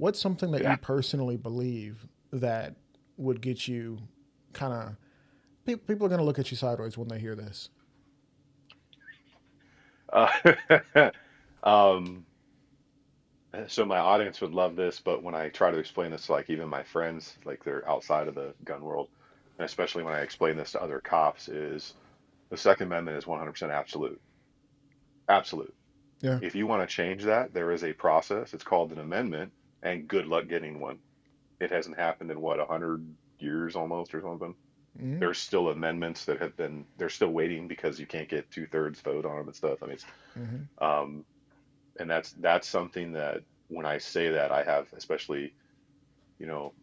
what's something that you Yeah. personally believe that would get you kind of people are going to look at you sideways when they hear this? Uh, um, so my audience would love this, but when I try to explain this to like even my friends, like they're outside of the gun world, and especially when I explain this to other cops, is the Second Amendment is 100% absolute. Absolute. Yeah. If you want to change that, there is a process. It's called an amendment, and good luck getting one. It hasn't happened in what, 100 years almost or something. Mm-hmm. There's still amendments that have been, they're still waiting because you can't get two-thirds vote on them and stuff. I mean, Mm-hmm. um, and that's something that when I say that, I have, especially,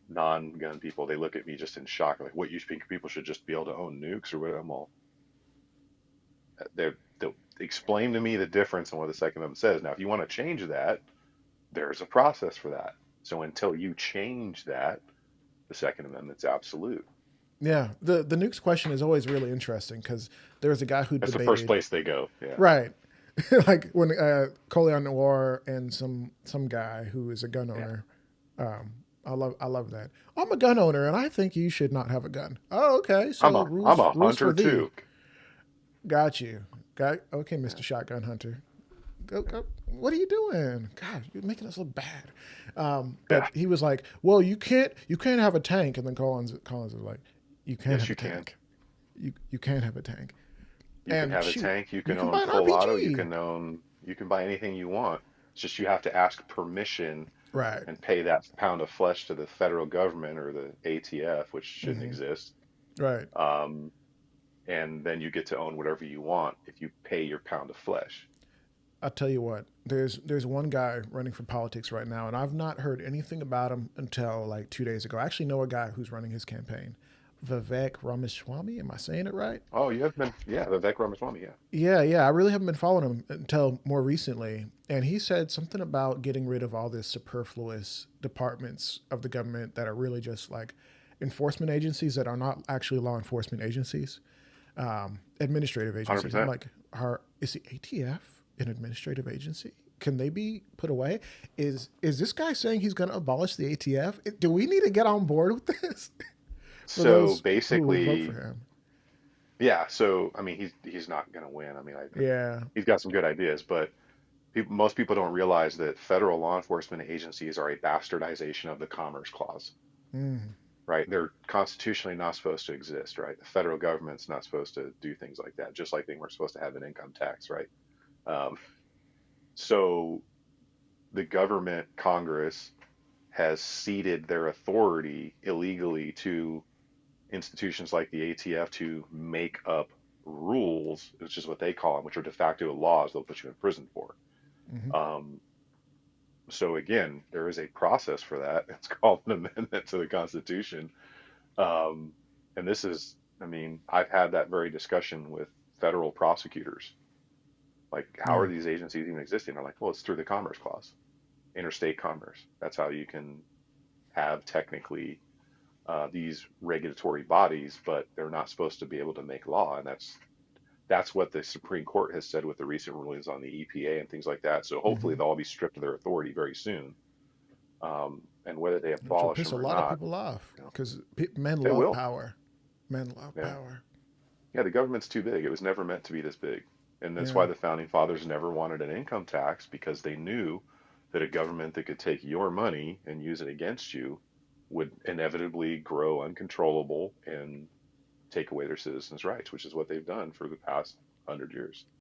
non-gun people, they look at me just in shock, like, what, you think people should just be able to own nukes or what? I'm all, they'll explain to me the difference in what the Second Amendment says. Now, if you want to change that, there's a process for that. So until you change that, the Second Amendment's absolute. Yeah. The nukes question is always really interesting because there was a guy who That's the first debated. place they go. Yeah. Right. Like when Colion Noir and some guy who is a gun Yeah. owner. Um, I love that. I'm a gun owner and I think you should not have a gun. Oh, okay. I'm So a I'm a rules for hunter thee. too. Got you. Got okay, Yeah. Mr. Shotgun Hunter. Go. What are you doing? God, you're making us look bad. Yeah. But he was like, "Well, you can't have a tank." And then Collins was like, "You can Yes, have a you can. tank. You can't have a tank." You can And have a shoot, tank, you you can can own buy an full auto, you RPG. can buy anything you want. It's just you have to ask permission Right. and pay that pound of flesh to the federal government or the ATF, which shouldn't Hmm. exist. Right. Um, and then you get to own whatever you want if you pay your pound of flesh. I'll tell you what. There's one guy running for politics right now, and I've not heard anything about him until like 2 days ago. I actually know a guy who's running his campaign, Vivek Ramaswamy. Am I saying it right? Oh, you have been, yeah, Vivek Ramaswamy, yeah. Yeah. I really haven't been following him until more recently. And he said something about getting rid of all this superfluous departments of the government that are really just like enforcement agencies that are not actually law enforcement agencies, administrative agencies. I'm 100%. like, is the ATF an administrative agency? Can they be put away? Is this guy saying he's going to abolish the ATF? Do we need to get on board with this for So those who would vote for basically, him? yeah, so I mean he's not going to win. I mean, Yeah. he's got some good ideas, but most people don't realize that federal law enforcement agencies are a bastardization of the Commerce Clause, Mm. right? They're constitutionally not supposed to exist, right? The federal government's not supposed to do things like that, just like they weren't supposed to have an income tax, right? Um, so the government, Congress, has ceded their authority illegally to institutions like the ATF to make up rules, which is what they call them, which are de facto laws they'll put you in prison for. Hmm. Um, so again, there is a process for that. It's called an amendment to the Constitution. Um, and this is, I mean, I've had that very discussion with federal prosecutors. Like, how Yeah. are these agencies even existing? They're like, well, it's through the Commerce Clause, interstate commerce. That's how you can have technically these regulatory bodies, but they're not supposed to be able to make law, and that's what the Supreme Court has said with the recent rulings on the EPA and things like that. So hopefully Hmm. they'll all be stripped of their authority very soon. And whether they Which will abolish piss them a or lot of not, people off you know, because men they love will. power. Men love Yeah, power. yeah. The government's too big. It was never meant to be this big, and that's Yeah. why the founding fathers never wanted an income tax because they knew that a government that could take your money and use it against you would inevitably grow uncontrollable and take away their citizens' rights, which is what they've done for the past 100 years.